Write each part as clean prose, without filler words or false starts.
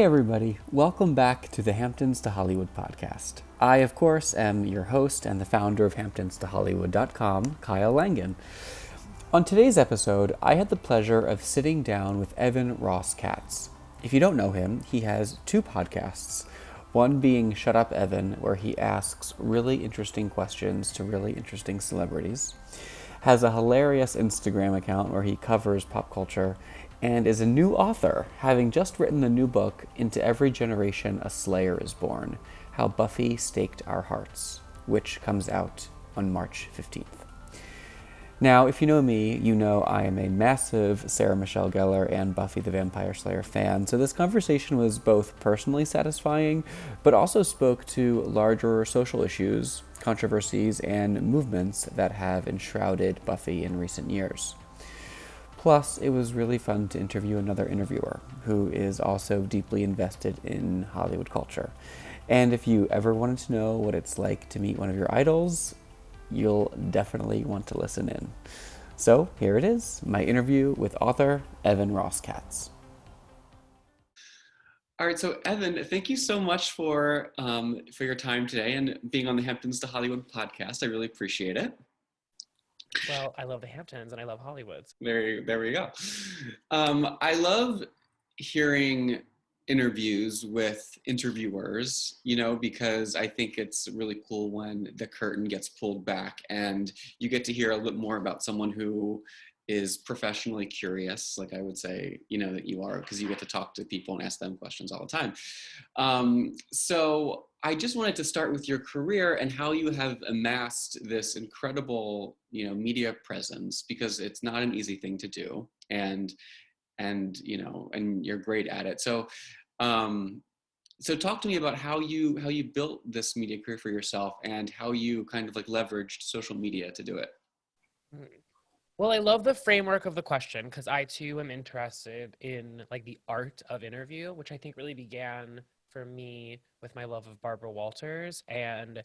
everybody. Welcome back to the Hamptons to Hollywood podcast. I, of course, am your host and the founder of HamptonsToHollywood.com, Kyle Langan. On today's episode, I had the pleasure of sitting down with Evan Rosskatz. If you don't know him, he has two podcasts. One being Shut Up Evan, where he asks really interesting questions to really interesting celebrities. Has a hilarious Instagram account where he covers pop culture, and is a new author, having just written the new book, Into Every Generation a Slayer is Born, How Buffy Staked Our Hearts, which comes out on March 15th. Now, if you know me, you know I am a massive Sarah Michelle Gellar and Buffy the Vampire Slayer fan, so this conversation was both personally satisfying, but also spoke to larger social issues, controversies, and movements that have enshrouded Buffy in recent years. Plus, it was really fun to interview another interviewer who is also deeply invested in Hollywood culture. And if you ever wanted to know what it's like to meet one of your idols, you'll definitely want to listen in. So here it is, my interview with author Evan Rosskatz. All right, so Evan, thank you so much for your time today and being on the Hamptons to Hollywood podcast. I really appreciate it. Well, I love the Hamptons and I love Hollywood. There we go. I love hearing interviews with interviewers, because I think it's really cool when the curtain gets pulled back and you get to hear a little bit more about someone who is professionally curious, like I would say, that you are, because you get to talk to people and ask them questions all the time. So I just wanted to start with your career and how you have amassed this incredible, media presence, because it's not an easy thing to do, and you're great at it. So talk to me about how you built this media career for yourself and how you kind of like leveraged social media to do it. Well, I love the framework of the question because I too am interested in like the art of interview, which I think really began for me with my love of Barbara Walters and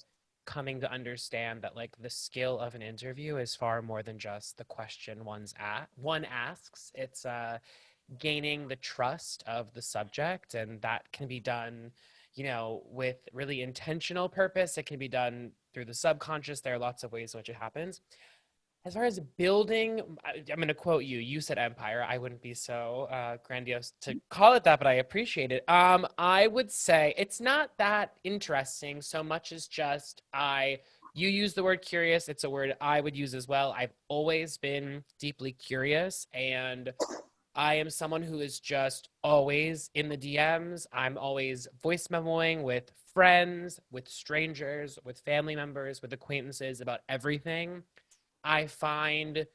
coming to understand that like the skill of an interview is far more than just the question one asks. It's gaining the trust of the subject, and that can be done, with really intentional purpose. It can be done through the subconscious. There are lots of ways in which it happens. As far as building, I'm going to quote you. You said empire. I wouldn't be so grandiose to call it that, but I appreciate it. I would say it's not that interesting so much as just you use the word curious. It's a word I would use as well. I've always been deeply curious, and I am someone who is just always in the DMs. I'm always voice memoing with friends, with strangers, with family members, with acquaintances about everything. I find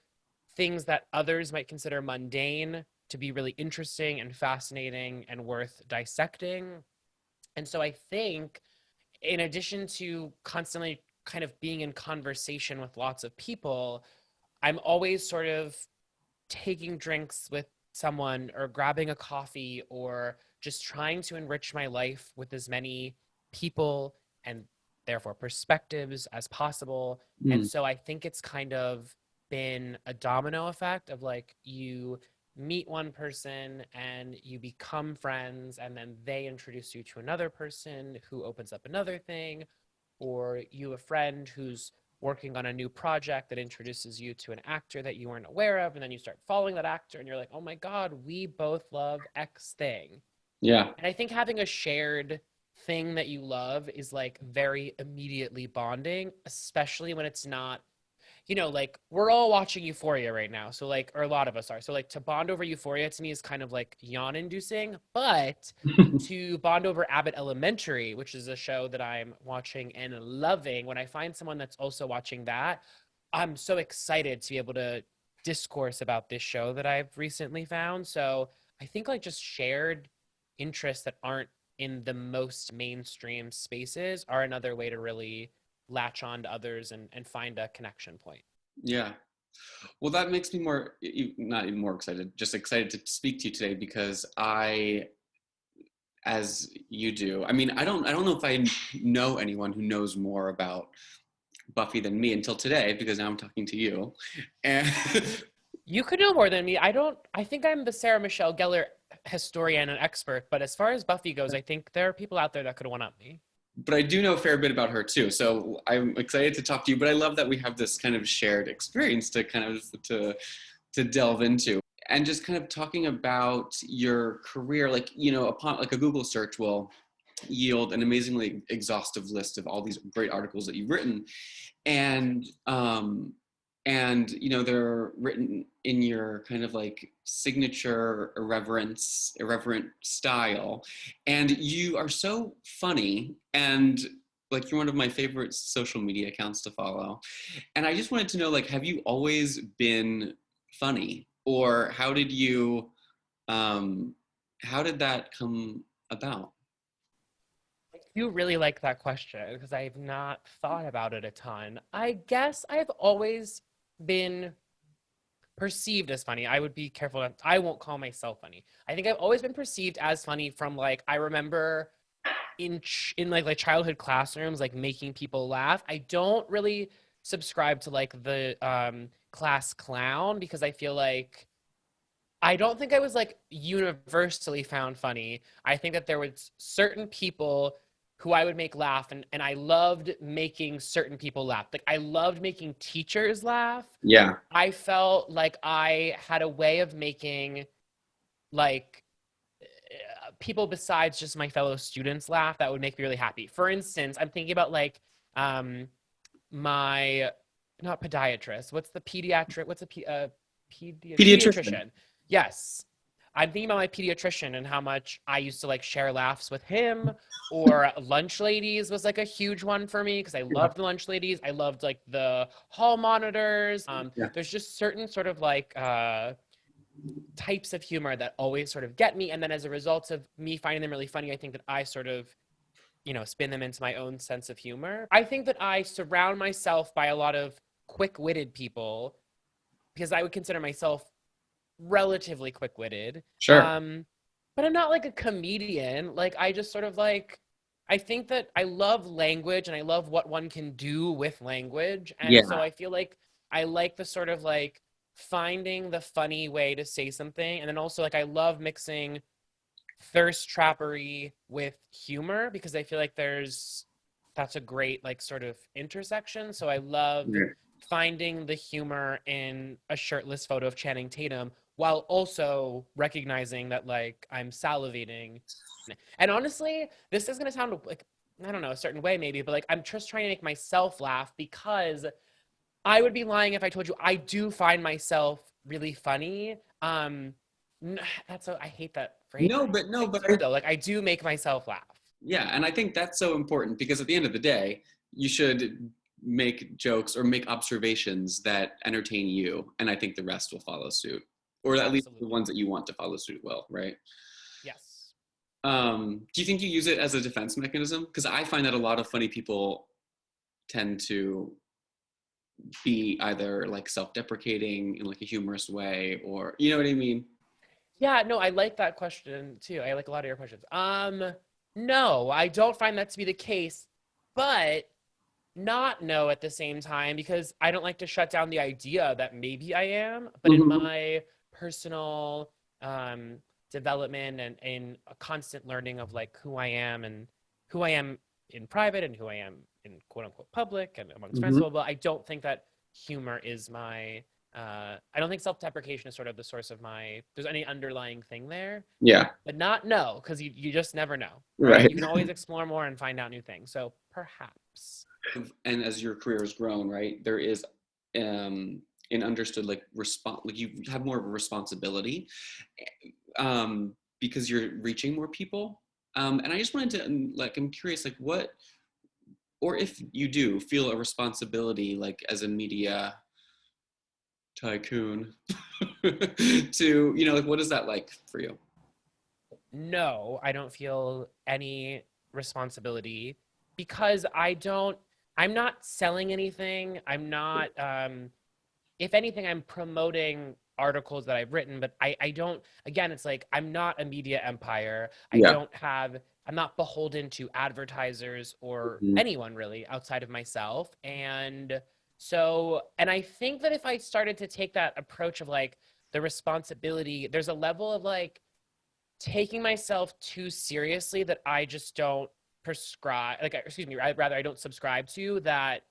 things that others might consider mundane to be really interesting and fascinating and worth dissecting. And so I think in addition to constantly kind of being in conversation with lots of people, I'm always sort of taking drinks with someone or grabbing a coffee or just trying to enrich my life with as many people and therefore perspectives as possible. And so I think it's kind of been a domino effect of like you meet one person and you become friends, and then they introduce you to another person who opens up another thing, or you a friend who's working on a new project that introduces you to an actor that you weren't aware of, and then you start following that actor and you're like, oh my God, we both love X thing. Yeah. And I think having a shared thing that you love is like very immediately bonding, especially when it's not, like we're all watching Euphoria right now. So like, or a lot of us are. So like to bond over Euphoria to me is kind of like yawn inducing, but to bond over Abbott Elementary, which is a show that I'm watching and loving, when I find someone that's also watching that, I'm so excited to be able to discourse about this show that I've recently found. So I think like just shared interests that aren't in the most mainstream spaces are another way to really latch on to others and find a connection point. Yeah. Well, that makes me not even more excited, just excited to speak to you today because as you do, I mean, I don't know if I know anyone who knows more about Buffy than me until today, because now I'm talking to you. And You could know more than me. I think I'm the Sarah Michelle Gellar historian and expert, but as far as Buffy goes, I think there are people out there that could one up me. But I do know a fair bit about her too. So I'm excited to talk to you, but I love that we have this kind of shared experience to kind of to delve into. And just kind of talking about your career, like, you know, upon like a Google search will yield an amazingly exhaustive list of all these great articles that you've written. And you know, they're written in your kind of like signature irreverent style, and you are so funny, and like you're one of my favorite social media accounts to follow. And I just wanted to know, like, have you always been funny, or how did that come about? You really like that question because I've not thought about it a ton. I guess I've always been perceived as funny. I would be careful. I won't call myself funny. I think I've always been perceived as funny from like, I remember in like childhood classrooms, like making people laugh. I don't really subscribe to like the class clown because I feel like I don't think I was like universally found funny. I think that there was certain people who I would make laugh, and I loved making certain people laugh. Like I loved making teachers laugh. Yeah. I felt like I had a way of making like people besides just my fellow students laugh that would make me really happy. For instance, I'm thinking about like my not podiatrist. What's the pediatric? What's a pediatrician? Yes. I'm thinking about my pediatrician and how much I used to like share laughs with him, or lunch ladies was like a huge one for me because I loved the lunch ladies. I loved like the hall monitors. There's just certain sort of like types of humor that always sort of get me. And then as a result of me finding them really funny, I think that I sort of, you know, spin them into my own sense of humor. I think that I surround myself by a lot of quick-witted people because I would consider myself relatively quick-witted. Sure. But I'm not like a comedian. Like I just sort of like, I think that I love language and I love what one can do with language. And so I feel like I like the sort of like finding the funny way to say something. And then also like I love mixing thirst trappery with humor because I feel like that's a great like sort of intersection. So I love finding the humor in a shirtless photo of Channing Tatum while also recognizing that like I'm salivating. And honestly, this is going to sound like, I don't know, a certain way maybe, but like I'm just trying to make myself laugh because I would be lying if I told you I do find myself really funny. I hate that phrase. Like I do make myself laugh. Yeah, and I think that's so important because at the end of the day, you should make jokes or make observations that entertain you, and I think the rest will follow suit, or at least the ones that you want to follow suit will, right? Yes. Do you think you use it as a defense mechanism? Because I find that a lot of funny people tend to be either like self-deprecating in like a humorous way, or you know what I mean? Yeah, no, I like that question too. I like a lot of your questions. No, I don't find that to be the case, but not no at the same time because I don't like to shut down the idea that maybe I am, but in my personal development and in a constant learning of like who I am and who I am in private and who I am in quote unquote public and amongst friends, blah, blah, blah, I don't think that humor is my I don't think self-deprecation is sort of the source of there's any underlying thing there. Yeah. But not no, because you just never know. Right. You can always explore more and find out new things. So perhaps. And as your career has grown, right, there is an understood like you have more of a responsibility because you're reaching more people. And I just wanted to like, I'm curious, like what, or if you do feel a responsibility, like as a media tycoon to, you know, like what is that like for you? No, I don't feel any responsibility because I'm not selling anything. I'm not, if anything, I'm promoting articles that I've written, but I don't, again, it's like, I'm not a media empire. I'm not beholden to advertisers or anyone really outside of myself. And so, and I think that if I started to take that approach of like the responsibility, there's a level of like, taking myself too seriously that I just don't I don't subscribe to, that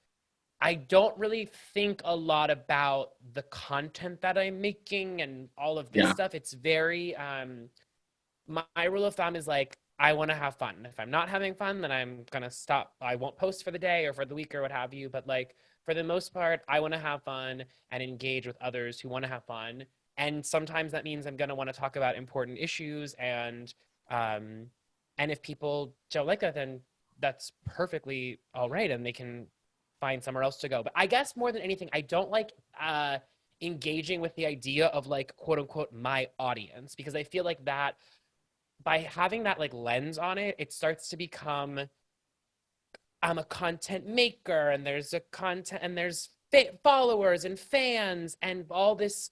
I don't really think a lot about the content that I'm making and all of this Yeah. stuff. It's very, my rule of thumb is like, I want to have fun. If I'm not having fun, then I'm going to stop. I won't post for the day or for the week or what have you. But like, for the most part, I want to have fun and engage with others who want to have fun. And sometimes that means I'm going to want to talk about important issues. Um, and if people don't like that, then that's perfectly all right. And they can find somewhere else to go. But I guess more than anything, I don't like, engaging with the idea of like, quote unquote, my audience, because I feel like that by having that like lens on it, it starts to become, I'm a content maker and there's a content and there's followers and fans and all this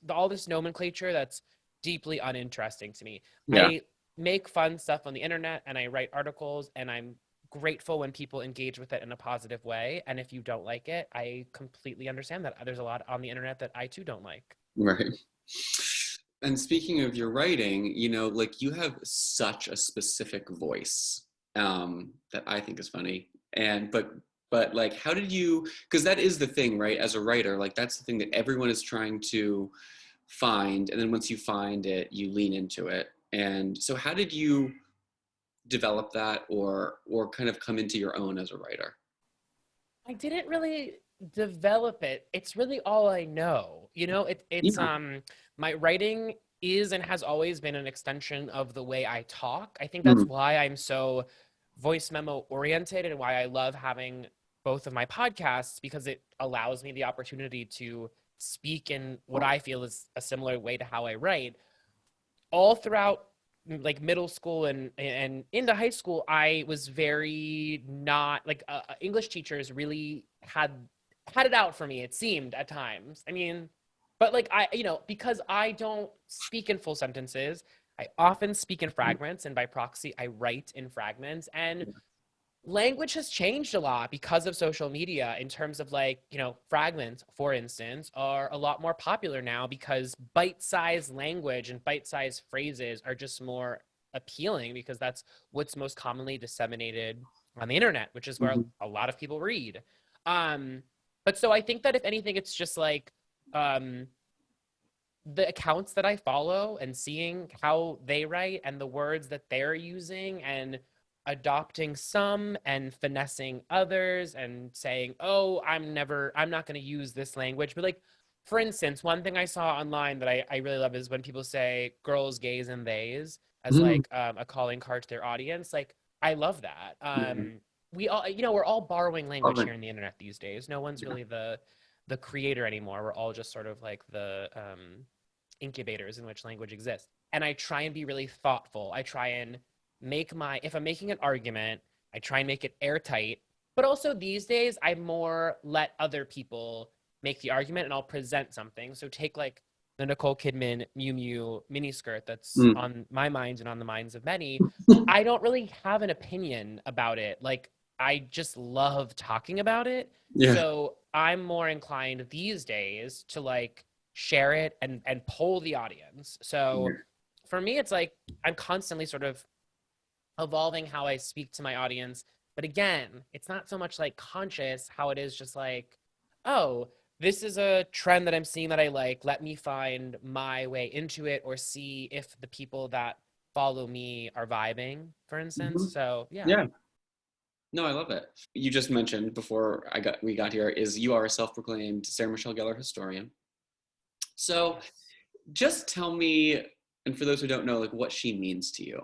nomenclature that's deeply uninteresting to me. Yeah. I make fun stuff on the internet and I write articles, and I'm grateful when people engage with it in a positive way. And if you don't like it, I completely understand that. There's a lot on the internet that I too don't like. Right. And speaking of your writing, you know, like you have such a specific voice that I think is funny. And but like, how did you? Because that is the thing, right? As a writer, like that's the thing that everyone is trying to find, and then once you find it, you lean into it. And so, how did you develop that, or kind of come into your own as a writer? I didn't really develop it. It's really all I know. You know, it's Yeah. my writing is and has always been an extension of the way I talk. I think that's Mm. why I'm so voice memo oriented and why I love having both of my podcasts, because it allows me the opportunity to speak in what I feel is a similar way to how I write. All throughout like middle school and into high school, I was very not like, English teachers really had it out for me, it seemed at times. I mean, but like because I don't speak in full sentences, I often speak in fragments, and by proxy I write in fragments. And language has changed a lot because of social media, in terms of like, fragments, for instance, are a lot more popular now because bite-sized language and bite-sized phrases are just more appealing, because that's what's most commonly disseminated on the internet, which is where Mhm. a lot of people read. But so I think that if anything, it's just like, um, the accounts that I follow and seeing how they write and the words that they're using, and adopting some and finessing others and saying, oh, I'm not going to use this language. But like, for instance, one thing I saw online that I really love is when people say girls, gays, and theys as Mm. like, a calling card to their audience. Like, I love that. Yeah. We all, we're all borrowing language Alright. here in the internet these days. No one's Yeah. really the creator anymore. We're all just sort of like the incubators in which language exists. And I try and be really thoughtful. I try and if I'm making an argument, I try and make it airtight. But also these days, I more let other people make the argument, and I'll present something. So take like the Nicole Kidman Mew Mew miniskirt that's Mm. on my mind and on the minds of many. I don't really have an opinion about it. Like, I just love talking about it. Yeah. So I'm more inclined these days to like share it and poll the audience. So for me, it's like I'm constantly sort of evolving how I speak to my audience. But again, it's not so much like conscious how it is just like, oh, this is a trend that I'm seeing that I like. Let me find my way into it, or see if the people that follow me are vibing, for instance. Mhm. So yeah. Yeah. No, I love it. You just mentioned before we got here is you are a self-proclaimed Sarah Michelle Gellar historian. So just tell me, and for those who don't know, like what she means to you.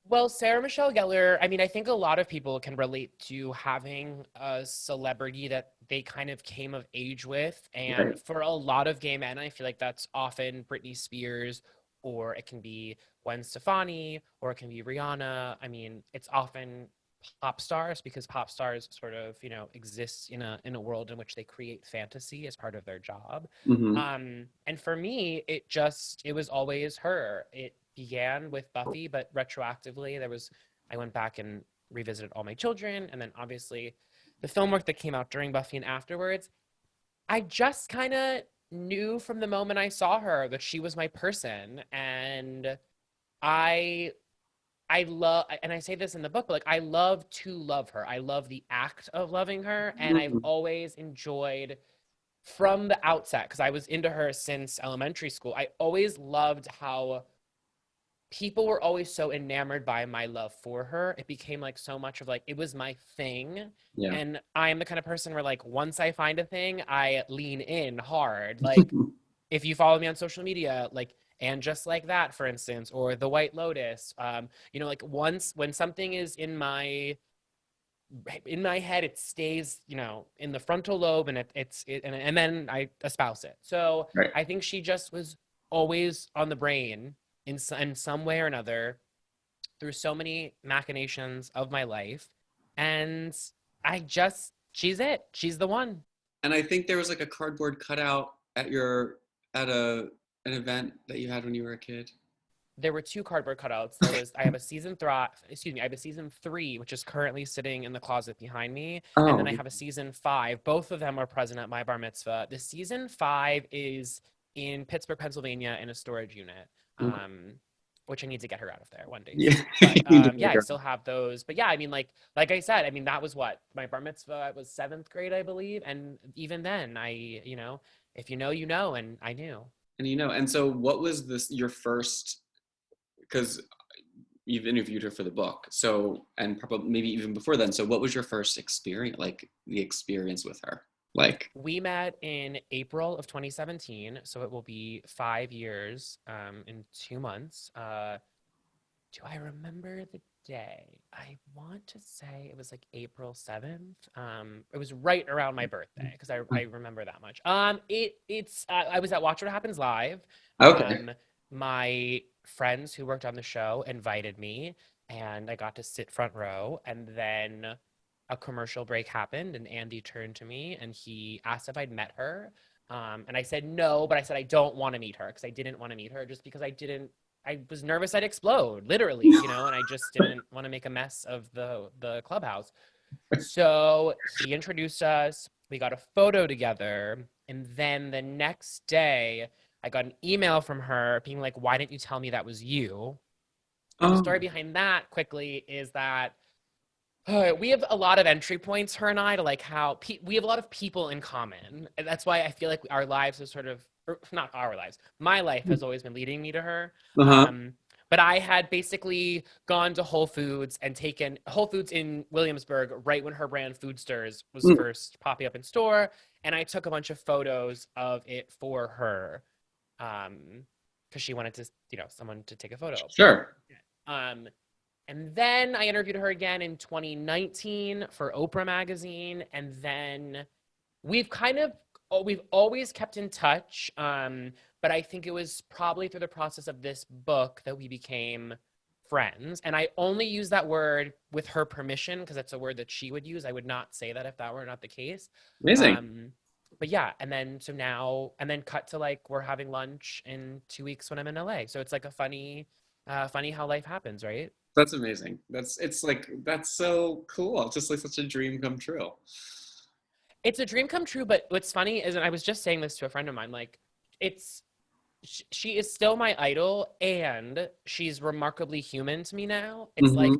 Well, Sarah Michelle Gellar, I mean, I think a lot of people can relate to having a celebrity that they kind of came of age with. And Right. for a lot of gay men, I feel like that's often Britney Spears, or it can be Gwen Stefani, or it can be Rihanna. I mean, it's often pop stars, because pop stars sort of, exist in a world in which they create fantasy as part of their job. Mm-hmm. And for me, it was always her. It began with Buffy, but retroactively, I went back and revisited All My Children, and then obviously the film work that came out during Buffy and afterwards. I just kind of knew from the moment I saw her that she was my person, and I love, and I say this in the book, but like I love to love her. I love the act of loving her, and I've always enjoyed from the outset, because I was into her since elementary school. I always loved how people were always so enamored by my love for her. It became like so much of like, it was my thing. Yeah. And I am the kind of person where like, once I find a thing, I lean in hard. Like, if you follow me on social media, like, and just like that, for instance, or the White Lotus, you know, like once when something is in my head, it stays, you know, in the frontal lobe, and and then I espouse it. So Right. I think she just was always on the brain in some way or another through so many machinations of my life. And she's it. She's the one. And I think there was like a cardboard cutout at an event that you had when you were a kid. There were two cardboard cutouts. I have a season three, which is currently sitting in the closet behind me. Oh. And then I have a season 5. Both of them are present at my bar mitzvah. The season 5 is in Pittsburgh, Pennsylvania, in a storage unit. Which I need to get her out of there one day. Yeah. But yeah, I still have those. But yeah, I mean, like I said, I mean, that was what my bar mitzvah was 7th grade, I believe. And even then, you know, if you know, you know, and I knew. And you know, and so what was your first? Because you've interviewed her for the book, so, and probably maybe even before then. So, what was your first experience, like the experience with her? Like, we met in April of 2017, so it will be 5 years in 2 months. Do I remember the day? I want to say it was like April 7th. It was right around my birthday, because I remember that much. I was at Watch What Happens Live. okay. My friends who worked on the show invited me, and I got to sit front row. And then a commercial break happened, and Andy turned to me and he asked if I'd met her. And I said no, but I said I don't want to meet her, because I didn't want to meet her just because I was nervous I'd explode, literally, you know, and I just didn't want to make a mess of the clubhouse. So he introduced us. We got a photo together. And then the next day, I got an email from her being like, why didn't you tell me that was you? And the story behind that quickly is that we have a lot of entry points, her and I, to like how we have a lot of people in common. And that's why I feel like our lives are sort of, or not our lives, my life has always been leading me to her. But I had basically gone to Whole Foods and taken Whole Foods in Williamsburg right when her brand Food Stirs was first popping up in store. And I took a bunch of photos of it for her. Because she wanted to, you know, someone to take a photo. Sure. And then I interviewed her again in 2019 for Oprah magazine. And then we've always kept in touch. But I think it was probably through the process of this book that we became friends. And I only use that word with her permission, because that's a word that she would use. I would not say that if that were not the case. Amazing. But yeah, and then cut to like we're having lunch in 2 weeks when I'm in LA. So it's like a funny how life happens, right? That's amazing. That's so cool. It's just like such a dream come true. It's a dream come true, but what's funny is, and I was just saying this to a friend of mine, like she is still my idol, and she's remarkably human to me now. It's like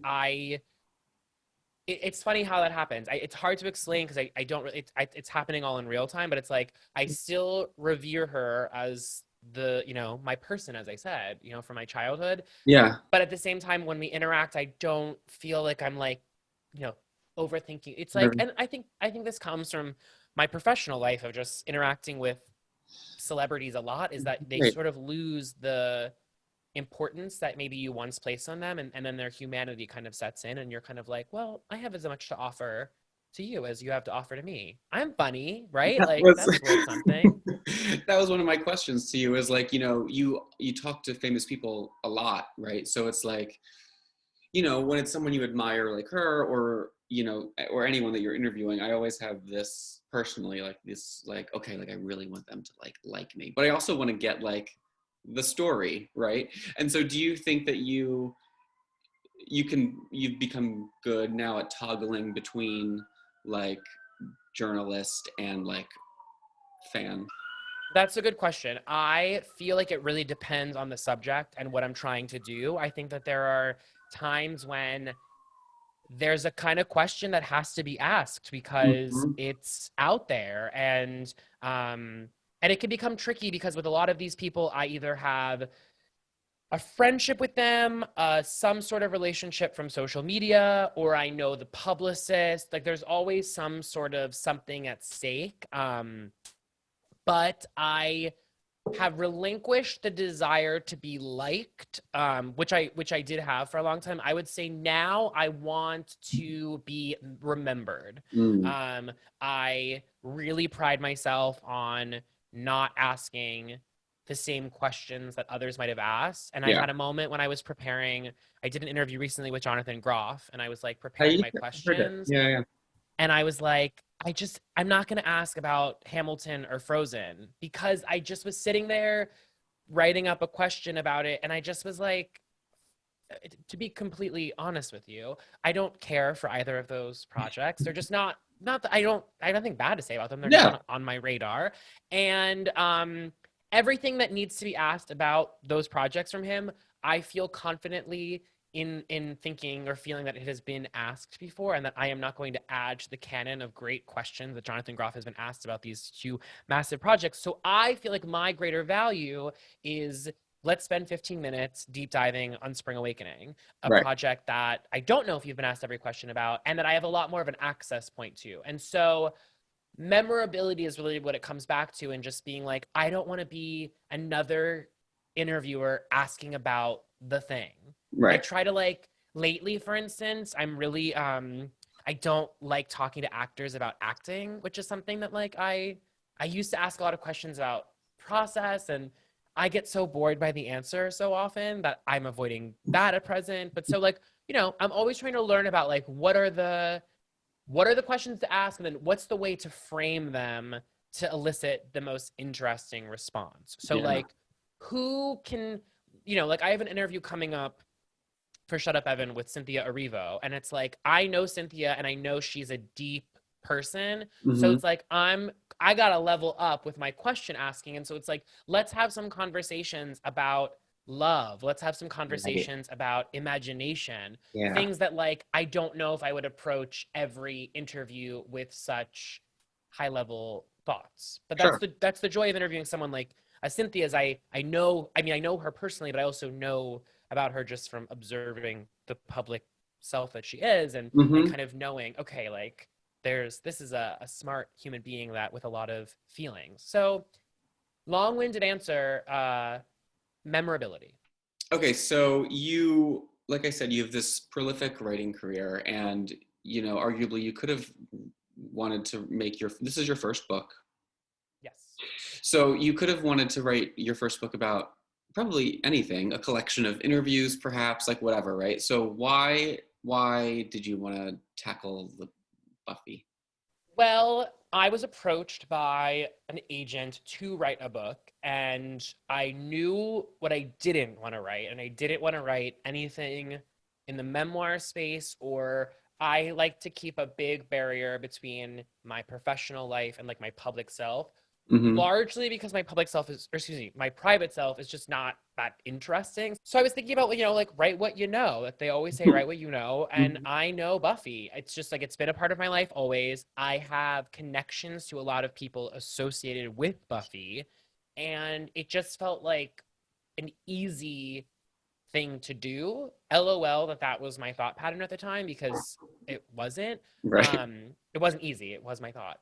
it's funny how that happens. It's hard to explain, because I don't really, it's happening all in real time, but it's like, I still revere her as my person, as I said, you know, from my childhood. Yeah. But at the same time, when we interact, I don't feel like I'm like, you know, overthinking. It's like, and I think this comes from my professional life of just interacting with celebrities a lot, is that they sort of lose the importance that maybe you once placed on them, and then their humanity kind of sets in, and you're kind of like, well, I have as much to offer to you as you have to offer to me. I'm funny, right? That's worth something. That was one of my questions to you, is like, you know, you talk to famous people a lot, right? So it's like, you know, when it's someone you admire like her, or, you know, or anyone that you're interviewing, I always have this personally, like this, like, okay, like I really want them to like me, but I also want to get like the story, right? And so do you think that you've become good now at toggling between like journalist and like fan? That's a good question. I feel like it really depends on the subject and what I'm trying to do. I think that there are times when there's a kind of question that has to be asked because Mhm. it's out there, and it can become tricky because with a lot of these people I either have a friendship with them, some sort of relationship from social media, or I know the publicist. Like there's always some sort of something at stake. But I have relinquished the desire to be liked, which I did have for a long time. I would say now I want to be remembered. Mm. I really pride myself on not asking the same questions that others might have asked. And I Yeah. had a moment when I was preparing. I did an interview recently with Jonathan Groff, and I was like preparing I my heard it. questions, Yeah, yeah. and I was like, I'm not going to ask about Hamilton or Frozen because I just was sitting there writing up a question about it. And I just was like, to be completely honest with you, I don't care for either of those projects. They're just not that I have nothing bad to say about them. They're just Yeah. not on my radar. And everything that needs to be asked about those projects from him, I feel confidently in thinking or feeling that it has been asked before, and that I am not going to add to the canon of great questions that Jonathan Groff has been asked about these two massive projects. So I feel like my greater value is, let's spend 15 minutes deep diving on Spring Awakening, a Right. project that I don't know if you've been asked every question about, and that I have a lot more of an access point to. And so memorability is really what it comes back to, and just being like, I don't want to be another interviewer asking about the thing. I Right. try to, like, lately, for instance, I'm really I don't like talking to actors about acting, which is something that, like, I used to ask a lot of questions about process, and I get so bored by the answer so often that I'm avoiding that at present. But so, like, I'm always trying to learn about, like, what are the questions to ask, and then what's the way to frame them to elicit the most interesting response. So, Yeah. like, who can, like, I have an interview coming up for Shut Up Evan with Cynthia Erivo, and it's like, I know Cynthia and I know she's a deep person. So Hmm. it's like, I gotta level up with my question asking. And so it's like, let's have some conversations about love. Let's have some Right. conversations about imagination, Yeah. things that, like, I don't know if I would approach every interview with such high level thoughts. But that's Sure. the joy of interviewing someone like a Cynthia. Is I know her personally, but I also know about her just from observing the public self that she is, and Hmm. kind of knowing, okay, like, this is a smart human being that with a lot of feelings. So long-winded answer, memorability. Okay, so you, like I said, you have this prolific writing career, and arguably you could have wanted to make this is your first book. Yes. So you could have wanted to write your first book about probably anything, a collection of interviews, perhaps, like whatever, right? So why did you want to tackle the Buffy? Well, I was approached by an agent to write a book, and I knew what I didn't want to write, and I didn't want to write anything in the memoir space, or I like to keep a big barrier between my professional life and, like, my public self, Hmm. largely because my public self is, or excuse me, my private self is just not that interesting. So I was thinking about, like, write what you know. Like they always say, write what you know. And I know Buffy. It's just like, it's been a part of my life always. I have connections to a lot of people associated with Buffy. And it just felt like an easy thing to do. LOL that was my thought pattern at the time, because it wasn't. Right. It wasn't easy. It was my thought.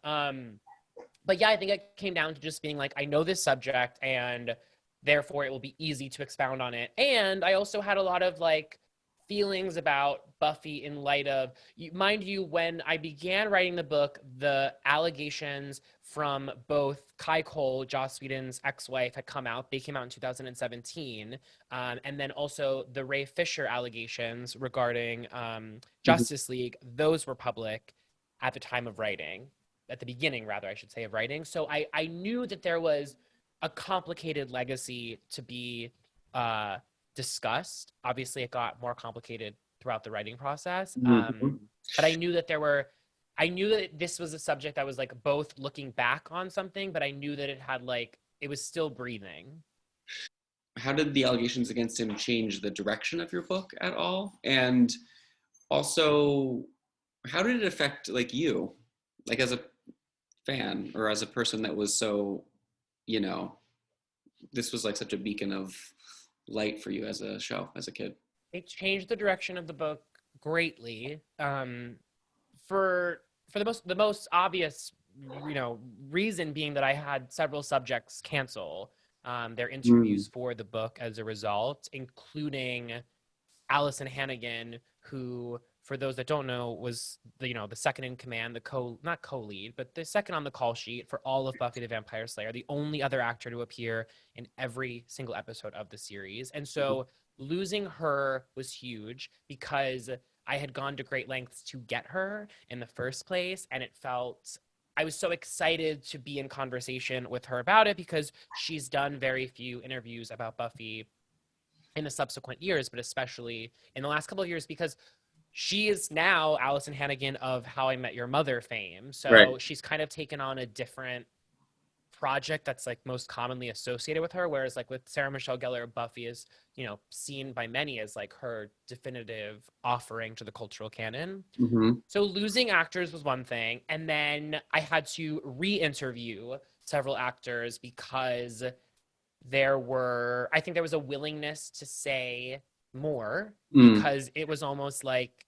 But yeah, I think it came down to just being like, I know this subject, and therefore it will be easy to expound on it. And I also had a lot of, like, feelings about Buffy in light of, mind you, when I began writing the book, the allegations from both Kai Cole, Joss Whedon's ex-wife, had come out. They came out in 2017. And then also the Ray Fisher allegations regarding Mhm. Justice League, those were public at the time of writing, at the beginning, rather, I should say, of writing. So I knew that there was a complicated legacy to be discussed. Obviously, it got more complicated throughout the writing process. Mhm. But I knew that this was a subject that was, like, both looking back on something, but I knew that it had, like, it was still breathing. How did the allegations against him change the direction of your book at all? And also, how did it affect like you, like as a fan or as a person that was so, you know, this was like such a beacon of light for you as a show, as a kid? It changed the direction of the book greatly. For the most obvious, reason being that I had several subjects cancel their interviews for the book as a result, including Allison Hannigan, who, for those that don't know, was the second in command, not co-lead, but the second on the call sheet for all of Buffy the Vampire Slayer, the only other actor to appear in every single episode of the series. And so losing her was huge because I had gone to great lengths to get her in the first place, and I was so excited to be in conversation with her about it because she's done very few interviews about Buffy in the subsequent years, but especially in the last couple of years, because she is now Allison Hannigan of How I Met Your Mother fame. So she's kind of taken on a different project that's like most commonly associated with her, whereas like with Sarah Michelle Gellar, Buffy is seen by many as like her definitive offering to the cultural canon. So losing actors was one thing, and then I had to re-interview several actors because I think there was a willingness to say more because it was almost like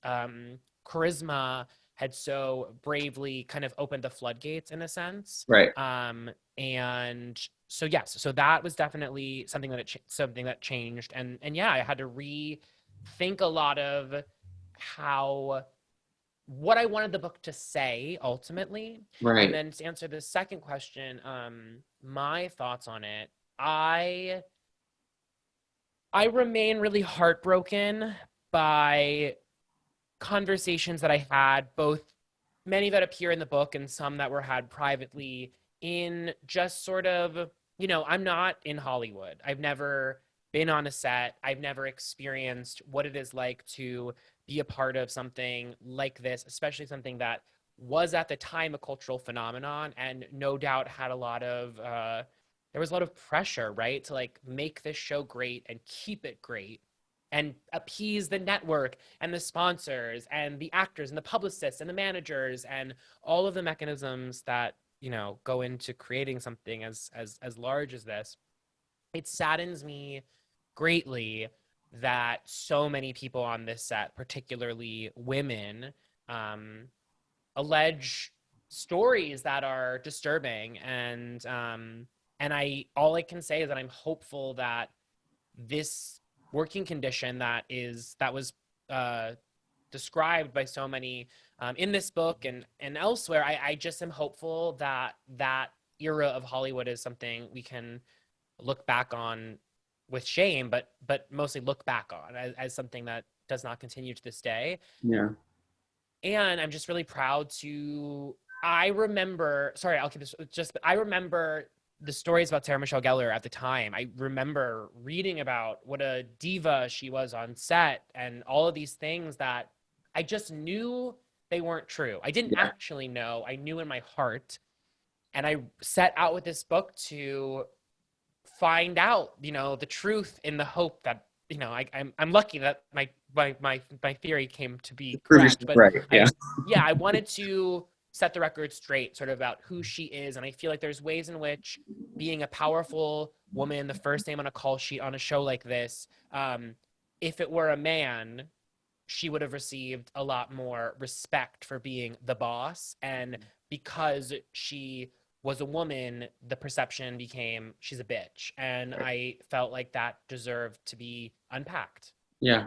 charisma had so bravely kind of opened the floodgates in a sense. And so, yes, so that was definitely something that changed. And yeah, I had to rethink a lot of what I wanted the book to say ultimately. And then to answer the second question, my thoughts on it, I remain really heartbroken by conversations that I had, both many that appear in the book and some that were had privately, in just sort of, I'm not in Hollywood. I've never been on a set. I've never experienced what it is like to be a part of something like this, especially something that was at the time a cultural phenomenon and no doubt had there was a lot of pressure, right, to like make this show great and keep it great and appease the network and the sponsors and the actors and the publicists and the managers and all of the mechanisms that, go into creating something as large as this. It saddens me greatly that so many people on this set, particularly women, allege stories that are disturbing, and all I can say is that I'm hopeful that this working condition that was described by so many in this book and elsewhere, I just am hopeful that that era of Hollywood is something we can look back on with shame, but mostly look back on as something that does not continue to this day. Yeah. And I'm just really proud I remember the stories about Sarah Michelle Gellar at the time. I remember reading about what a diva she was on set and all of these things that I just knew they weren't true. I didn't actually know. I knew in my heart. And I set out with this book to find out, the truth, in the hope that, I'm lucky that my theory came to be correct. But I wanted to set the record straight sort of about who she is. And I feel like there's ways in which being a powerful woman, the first name on a call sheet on a show like this, if it were a man, she would have received a lot more respect for being the boss. And because she was a woman, the perception became she's a bitch. And I felt like that deserved to be unpacked. Yeah.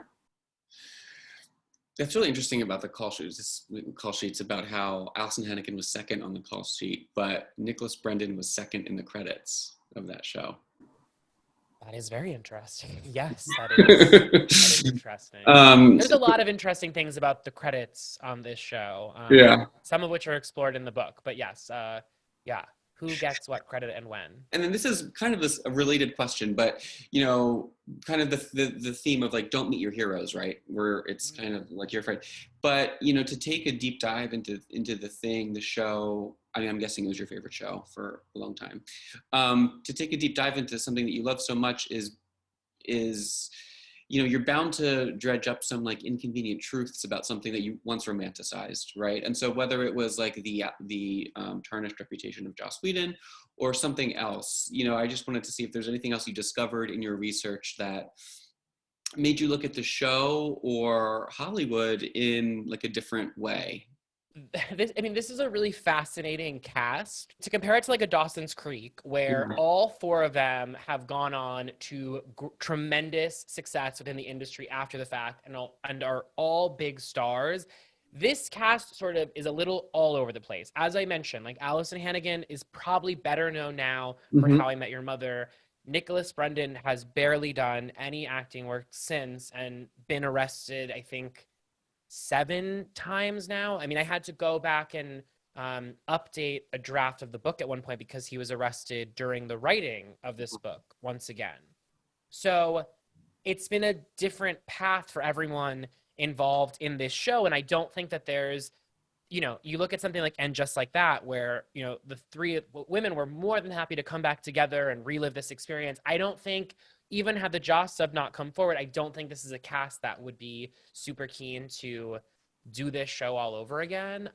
That's really interesting about the call sheets about how Allison Hannigan was second on the call sheet, but Nicholas Brendan was second in the credits of that show. That is very interesting. Yes, that is interesting. There's a lot of interesting things about the credits on this show. Some of which are explored in the book, but yes, who gets what credit and when? And then this is kind of a related question, but kind of the theme of like, don't meet your heroes, right? Where it's kind of like you're afraid, but to take a deep dive into the show, I mean, I'm guessing it was your favorite show for a long time. To take a deep dive into something that you love so much is you're bound to dredge up some like inconvenient truths about something that you once romanticized, right? And so whether it was like the tarnished reputation of Joss Whedon or something else, I just wanted to see if there's anything else you discovered in your research that made you look at the show or Hollywood in like a different way. This is a really fascinating cast. To compare it to like a Dawson's Creek, where all four of them have gone on to tremendous success within the industry after the fact and are all big stars. This cast sort of is a little all over the place. As I mentioned, like Allison Hannigan is probably better known now for How I Met Your Mother. Nicholas Brendon has barely done any acting work since and been arrested, I think, 7 times now. I mean, I had to go back and update a draft of the book at one point because he was arrested during the writing of this book once again. So it's been a different path for everyone involved in this show. And I don't think that there's, you look at something like And Just Like That, where, the 3 women were more than happy to come back together and relive this experience. I don't think, even had the Joss sub not come forward, I don't think this is a cast that would be super keen to do this show all over again.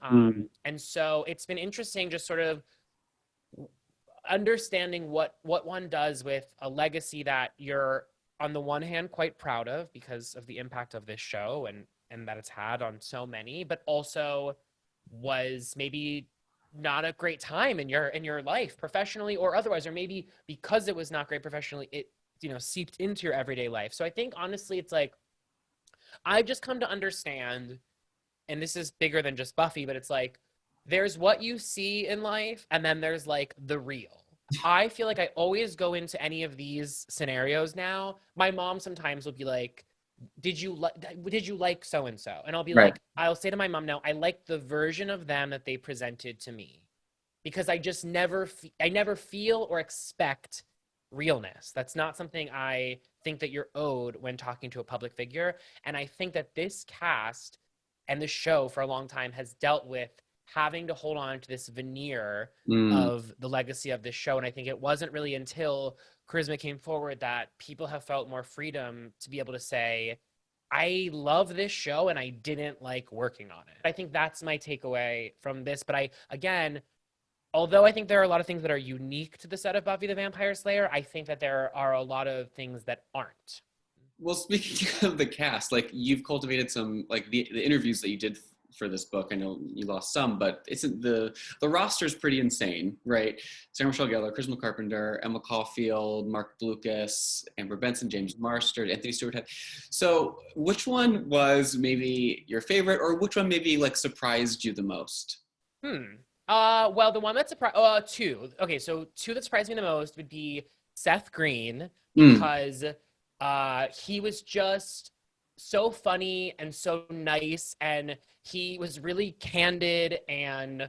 And so it's been interesting just sort of understanding what one does with a legacy that you're, on the one hand, quite proud of because of the impact of this show and that it's had on so many, but also was maybe not a great time in your life, professionally or otherwise, or maybe because it was not great professionally, it seeped into your everyday life. So I think honestly, it's like, I've just come to understand, and this is bigger than just Buffy, but it's like, there's what you see in life, and then there's like the real. I feel like I always go into any of these scenarios now. My mom sometimes will be like, did you like so-and-so? And I'll be like, I'll say to my mom now, I like the version of them that they presented to me, because I just never feel or expect realness. That's not something I think that you're owed when talking to a public figure. And I think that this cast and the show for a long time has dealt with having to hold on to this veneer of the legacy of this show. And I think it wasn't really until Charisma came forward that people have felt more freedom to be able to say, I love this show and I didn't like working on it. I think that's my takeaway from this. But although I think there are a lot of things that are unique to the set of Buffy the Vampire Slayer, I think that there are a lot of things that aren't. Well, speaking of the cast, like you've cultivated some, like the interviews that you did for this book. I know you lost some, but the roster's pretty insane, right? Sarah Michelle Gellar, Chris Carpenter, Emma Caulfield, Mark Blucas, Amber Benson, James Marsters, Anthony Stewart. So which one was maybe your favorite, or which one maybe like surprised you the most? Well, the one that surprised, 2. Okay, so 2 that surprised me the most would be Seth Green, because he was just so funny and so nice, and he was really candid and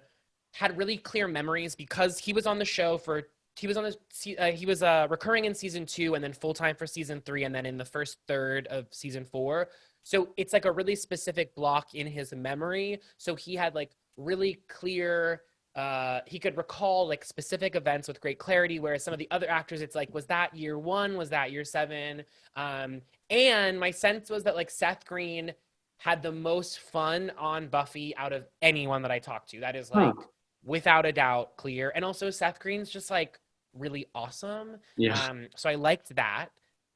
had really clear memories because he was on the show he was recurring in season 2 and then full-time for season 3 and then in the first third of season 4. So it's like a really specific block in his memory. So he had like really clear, he could recall like specific events with great clarity, whereas some of the other actors, it's like, was that year 1? Was that year 7? And my sense was that like Seth Green had the most fun on Buffy out of anyone that I talked to. That is like without a doubt clear. And also Seth Green's just like really awesome. So I liked that.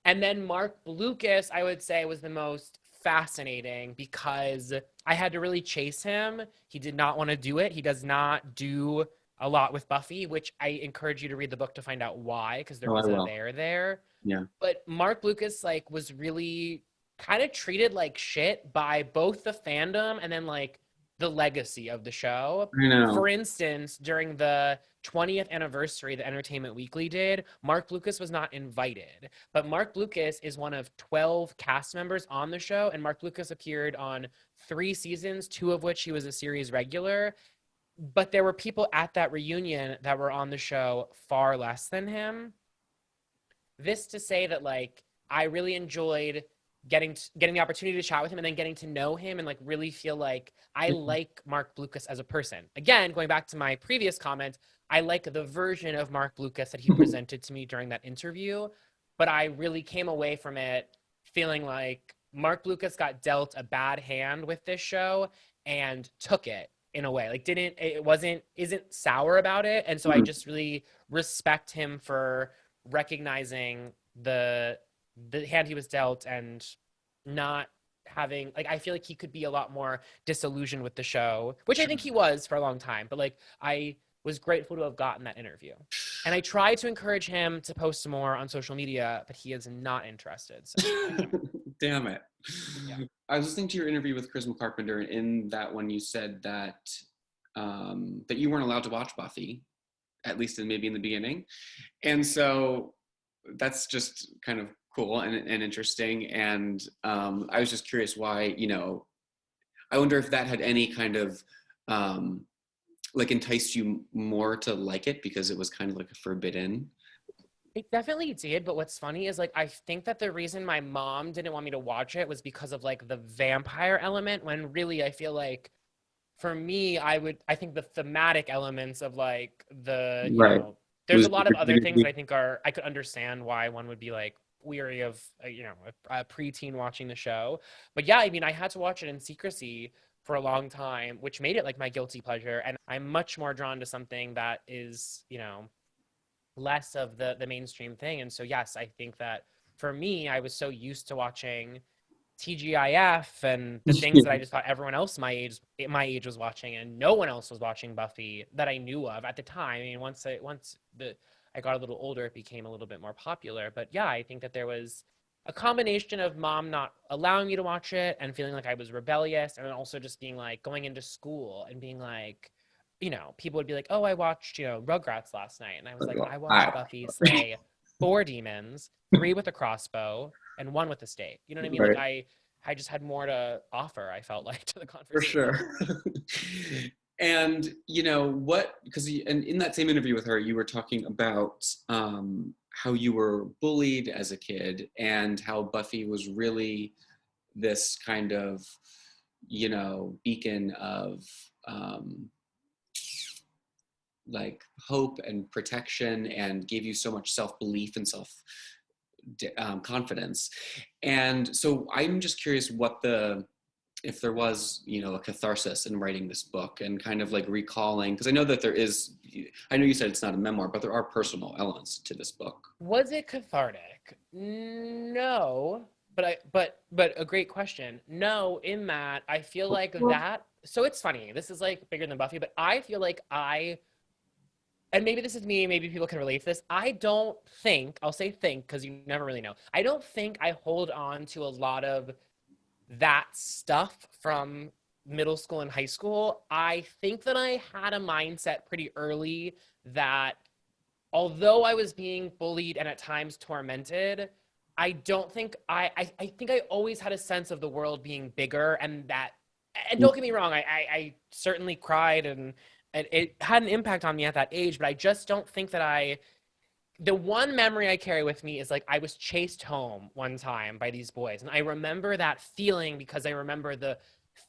And then Mark Blucas, I would say, was the most fascinating because I had to really chase him. He did not want to do it. He does not do a lot with Buffy, which I encourage you to read the book to find out why, because there was a there. Yeah. But Mark Blucas like was really kind of treated like shit by both the fandom and then like the legacy of the show. I know. For instance, during the 20th anniversary that Entertainment Weekly did, Mark Blucas was not invited. But Mark Blucas is one of 12 cast members on the show, and Mark Blucas appeared on 3 seasons, 2 of which he was a series regular. But there were people at that reunion that were on the show far less than him. This to say that, like, I really enjoyed getting the opportunity to chat with him and then getting to know him and like really feel like I like Mark Blucas as a person. Again, going back to my previous comment, I like the version of Mark Blucas that he presented to me during that interview, but I really came away from it feeling like Mark Blucas got dealt a bad hand with this show and took it in a way, like isn't sour about it. And so I just really respect him for recognizing the hand he was dealt and not having, like, I feel like he could be a lot more disillusioned with the show, which I think he was for a long time, but like I was grateful to have gotten that interview. And I tried to encourage him to post more on social media, but he is not interested. So. Damn it. Yeah. I was listening to your interview with Charisma Carpenter, and in that one you said that that you weren't allowed to watch Buffy, at least maybe in the beginning. And so that's just kind of cool and interesting. And I was just curious why, I wonder if that had any kind of like enticed you more to like it because it was kind of like a forbidden. It definitely did, but what's funny is like I think that the reason my mom didn't want me to watch it was because of like the vampire element, when really I feel like for me I think the thematic elements of like the there's a lot of other things that I think I could understand why one would be like weary of a preteen watching the show. But yeah, I mean I had to watch it in secrecy for a long time, which made it like my guilty pleasure, and I'm much more drawn to something that is less of the mainstream thing. And so yes, I think that for me, I was so used to watching TGIF and the things that I just thought everyone else my age was watching, and no one else was watching Buffy that I knew of at the time. I mean, once I got a little older, it became a little bit more popular. But yeah, I think that there was a combination of mom not allowing me to watch it and feeling like I was rebellious, and then also just being like going into school and being like, people would be like, oh, I watched, Rugrats last night. And I was like, I watched Buffy slay 4 demons, 3 with a crossbow, and 1 with a stake. You know what I mean? Right. Like I just had more to offer, I felt like, to the conversation. For sure. And, because in that same interview with her, you were talking about how you were bullied as a kid and how Buffy was really this kind of, beacon of like hope and protection, and gave you so much self-belief and self confidence. And so I'm just curious if there was, a catharsis in writing this book and kind of like recalling, because I know that I know you said it's not a memoir, but there are personal elements to this book. Was it cathartic? No, but a great question. No, in that I feel like that, so it's funny, this is like bigger than Buffy, but I feel like and maybe this is me, maybe people can relate to this. I'll say think because you never really know. I don't think I hold on to a lot of that stuff from middle school and high school. I think that I had a mindset pretty early that although I was being bullied and at times tormented, I don't think I think I always had a sense of the world being bigger, and don't get me wrong, I certainly cried and it had an impact on me at that age, but I just don't think that the one memory I carry with me is like I was chased home one time by these boys. And I remember that feeling because I remember the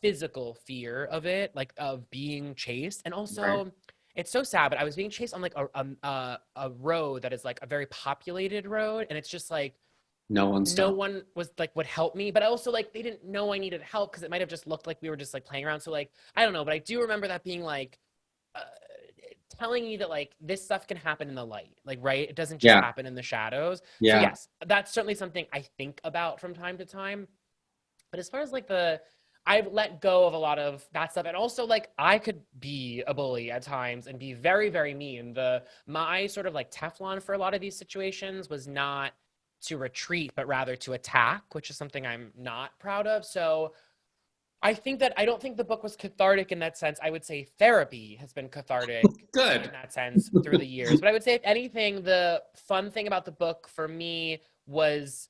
physical fear of it, like of being chased. And also It's so sad, but I was being chased on like a road that is like a very populated road. And it's just like, no one was like would help me, but also like they didn't know I needed help because it might have just looked like we were just like playing around. So like, I don't know, but I do remember that being like, telling me that like this stuff can happen in the light, like, right? It doesn't just happen in the shadows. So yes, that's certainly something I think about from time to time. But as far as like I've let go of a lot of that stuff. And also like I could be a bully at times and be very, very mean. My sort of like Teflon for a lot of these situations was not to retreat, but rather to attack, which is something I'm not proud of. So I don't think the book was cathartic in that sense. I would say therapy has been cathartic Good. In that sense through the years. But I would say if anything, the fun thing about the book for me was,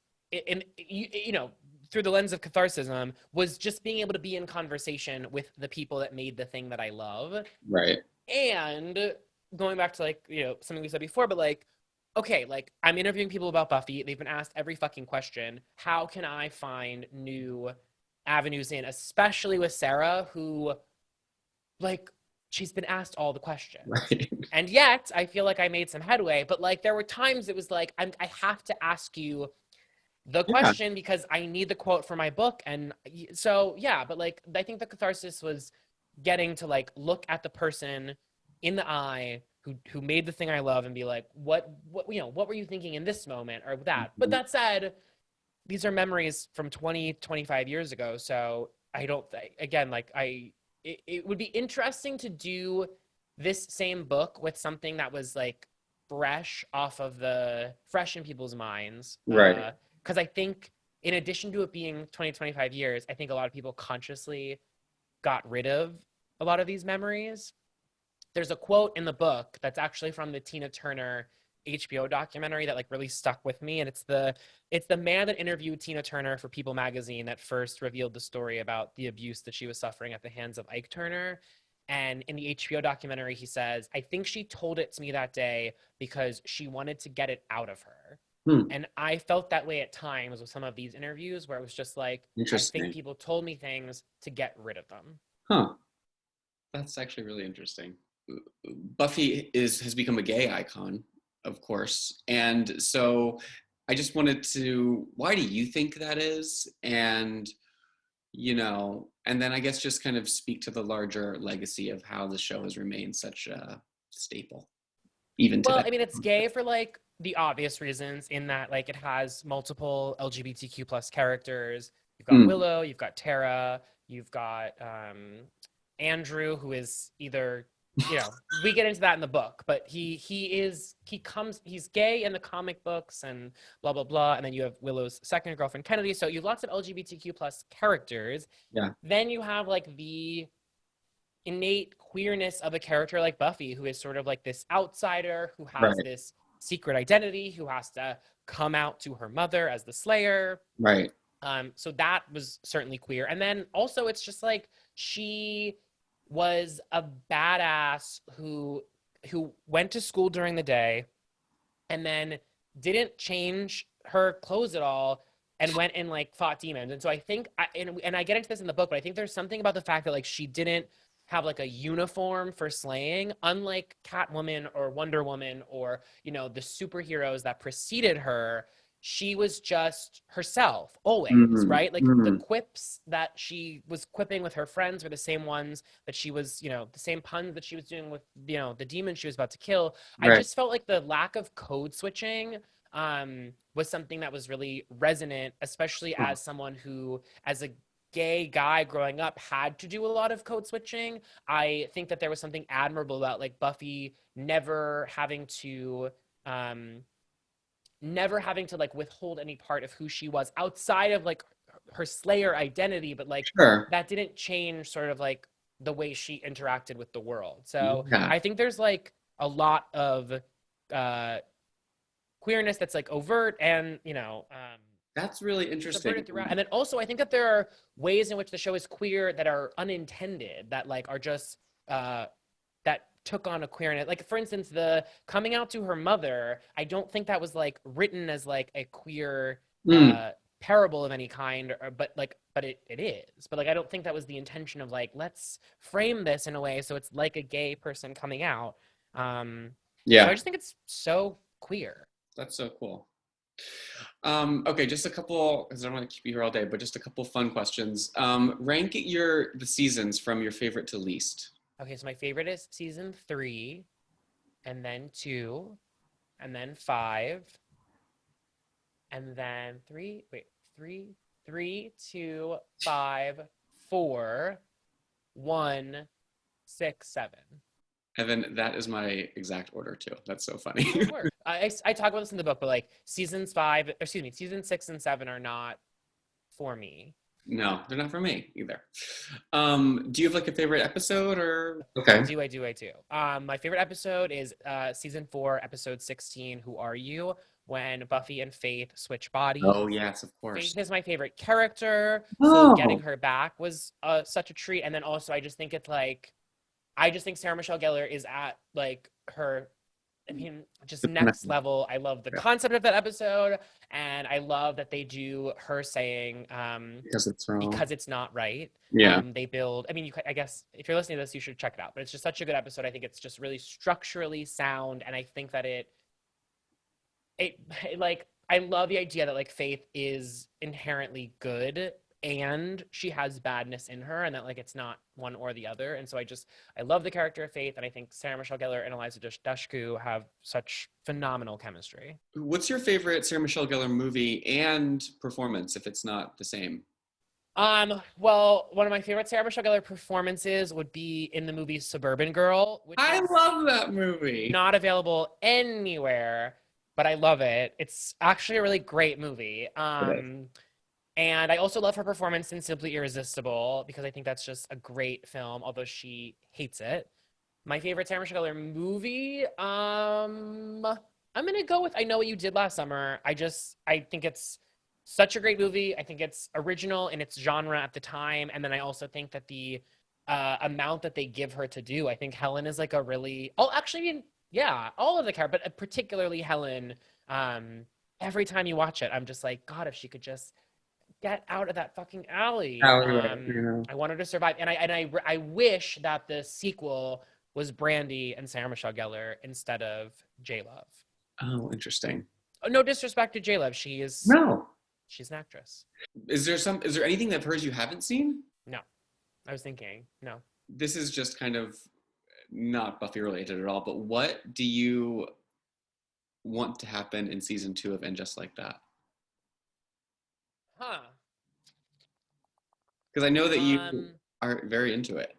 through the lens of catharsism, was just being able to be in conversation with the people that made the thing that I love. Right. And going back to like, something we said before, but like, okay, like I'm interviewing people about Buffy. They've been asked every fucking question. How can I find new avenues in, especially with Sarah, who, like, she's been asked all the questions. Right. And yet I feel like I made some headway, but like there were times it was like, I have to ask you the Yeah. question because I need the quote for my book. And so, yeah, but like, I think the catharsis was getting to like look at the person in the eye who made the thing I love and be like, what, what were you thinking in this moment or that? But that said, these are memories from 20, 25 years ago. So I don't, again, like it would be interesting to do this same book with something that was like fresh in people's minds. Right. Because I think in addition to it being 20, 25 years, I think a lot of people consciously got rid of a lot of these memories. There's a quote in the book that's actually from the Tina Turner HBO documentary that like really stuck with me. And it's the man that interviewed Tina Turner for People magazine that first revealed the story about the abuse that she was suffering at the hands of Ike Turner. And in the HBO documentary, he says, I think she told it to me that day because she wanted to get it out of her. And I felt that way at times with some of these interviews where it was just like, I think people told me things to get rid of them. Huh. That's actually really interesting. Buffy has become a gay icon, of course. And so I just wanted to, why do you think that is? And, and then I guess just kind of speak to the larger legacy of how the show has remained such a staple, even today. Well, I mean, it's gay for like the obvious reasons in that like it has multiple LGBTQ plus characters. You've got Willow, you've got Tara, you've got Andrew, who is either, we get into that in the book, but he's gay in the comic books and blah, blah, blah. And then you have Willow's second girlfriend, Kennedy. So you have lots of LGBTQ plus characters. Yeah. Then you have like the innate queerness of a character like Buffy, who is sort of like this outsider who has this secret identity, who has to come out to her mother as the Slayer. Right. So that was certainly queer. And then also it's just like she was a badass who went to school during the day and then didn't change her clothes at all and went and like fought demons. And so I think, and I get into this in the book, but I think there's something about the fact that like she didn't have like a uniform for slaying, unlike Catwoman or Wonder Woman or, the superheroes that preceded her. She was just herself always, right? Like the quips that she was quipping with her friends were the same ones that she was, the same puns that she was doing with, the demon she was about to kill. Right. I just felt like the lack of code switching was something that was really resonant, especially as someone who, as a gay guy growing up, had to do a lot of code switching. I think that there was something admirable about like Buffy never having to like withhold any part of who she was outside of like her Slayer identity, but like that didn't change sort of like the way she interacted with the world. So I think there's like a lot of queerness that's like overt and that's really interesting. And then also I think that there are ways in which the show is queer that are unintended, that like are just that took on a queerness. Like for instance, the coming out to her mother, I don't think that was like written as like a queer parable of any kind, but it is. But like I don't think that was the intention of like, let's frame this in a way so it's like a gay person coming out. So I just think it's so queer. That's so cool. Okay, just a couple, because I don't want to keep you here all day, but just a couple fun questions. Rank the seasons from your favorite to least. Okay, so my favorite is season 3, and then 2, and then 5, and then 3, 2, 5, 4, 1, 6, 7. Evan, that is my exact order too. That's so funny. I talk about this in the book, but like season 6 and 7 are not for me. No, they're not for me either. Do you have like a favorite episode or? Okay. I do. My favorite episode is season 4, episode 16, Who Are You? When Buffy and Faith switch bodies. Oh yes, of course. Faith is my favorite character. So getting her back was such a treat. And then also I just think Sarah Michelle Gellar is at like her I mean, just next level. I love the concept of that episode, and I love that they do her saying, because it's wrong. because it's not right. Yeah. They build, I mean, I guess if you're listening to this, you should check it out, but it's just such a good episode. I think it's just really structurally sound, and I think that it like, I love the idea that like Faith is inherently good and she has badness in her, and that like it's not one or the other. And so I love the character of Faith, and I think Sarah Michelle Gellar and Eliza Dushku have such phenomenal chemistry. What's your favorite Sarah Michelle Gellar movie and performance, if it's not the same? Well, one of my favorite Sarah Michelle Gellar performances would be in the movie Suburban Girl, which I love that movie. Not available anywhere, but I love it. It's actually a really great movie. And I also love her performance in Simply Irresistible, because I think that's just a great film, although she hates it. My favorite Sarah Michelle Gellar movie, I'm gonna go with I Know What You Did Last Summer. I think it's such a great movie. I think it's original in its genre at the time, and then I also think that the amount that they give her to do, I think Helen is like a really, all of the characters, but particularly Helen. Every time you watch it, I'm just like, God, if she could just get out of that fucking alley. I want her to survive. And I wish that the sequel was Brandy and Sarah Michelle Gellar instead of J-Love. Oh, interesting. No disrespect to J-Love. She's an actress. Is there anything of hers you haven't seen? No. I was thinking, no. This is just kind of not Buffy related at all, but what do you want to happen in season 2 of And Just Like That? Because I know that you are very into it.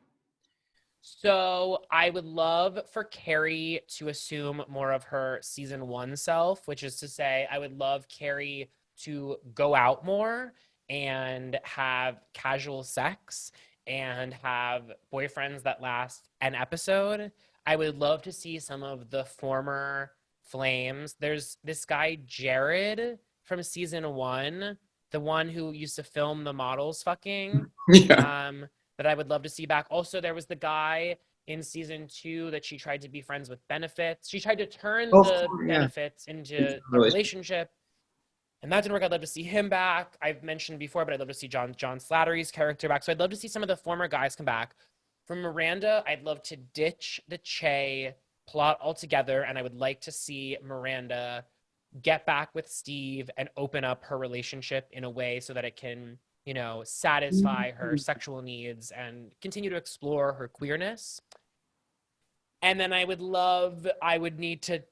So I would love for Carrie to assume more of her season 1 self, which is to say, I would love Carrie to go out more and have casual sex and have boyfriends that last an episode. I would love to see some of the former flames. There's this guy, Jared, from season 1, the one who used to film the models fucking, that I would love to see back. Also, there was the guy in season 2 that she tried to be friends with benefits. She tried to turn benefits into a relationship, and that didn't work. I'd love to see him back. I've mentioned before, but I'd love to see John Slattery's character back. So I'd love to see some of the former guys come back. From Miranda, I'd love to ditch the Che plot altogether, and I would like to see Miranda get back with Steve and open up her relationship in a way so that it can, satisfy her sexual needs and continue to explore her queerness. And then I would need to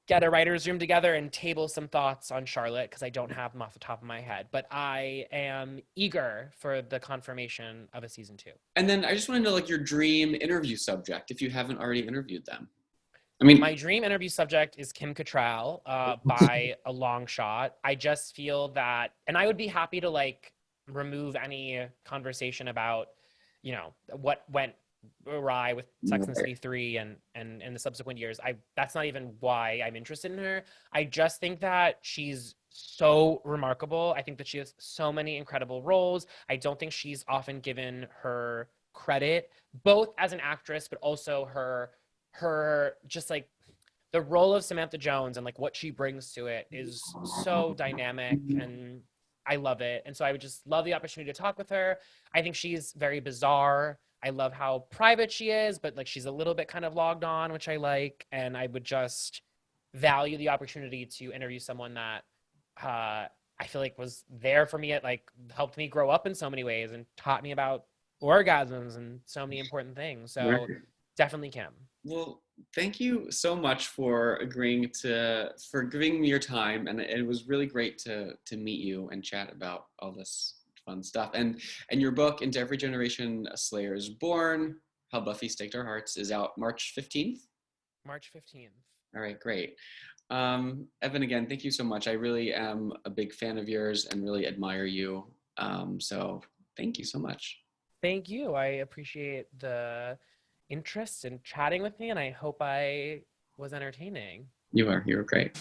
get a writer's room together and table some thoughts on Charlotte, because I don't have them off the top of my head. But I am eager for the confirmation of a season 2. And then I just want to know, like, your dream interview subject, if you haven't already interviewed them. I mean, my dream interview subject is Kim Cattrall by a long shot. I just feel that, and I would be happy to remove any conversation about, what went awry with Sex and the City 3 and in the subsequent years. That's not even why I'm interested in her. I just think that she's so remarkable. I think that she has so many incredible roles. I don't think she's often given her credit, both as an actress, but also her just like the role of Samantha Jones and like what she brings to it is so dynamic, and I love it. And so I would just love the opportunity to talk with her. I think she's very bizarre. I love how private she is, but like she's a little bit kind of logged on, which I like. And I would just value the opportunity to interview someone that I feel like was there for me, at like helped me grow up in so many ways and taught me about orgasms and so many important things. So definitely Kim. Well, thank you so much for giving me your time, and it was really great to meet you and chat about all this fun stuff. And your book, Into Every Generation a Slayer is Born: How Buffy Staked Our Hearts, is out March 15th. March 15th. All right, great. Evan, again, thank you so much. I really am a big fan of yours and really admire you. So thank you so much. Thank you. I appreciate the interest in chatting with me, and I hope I was entertaining. You were great.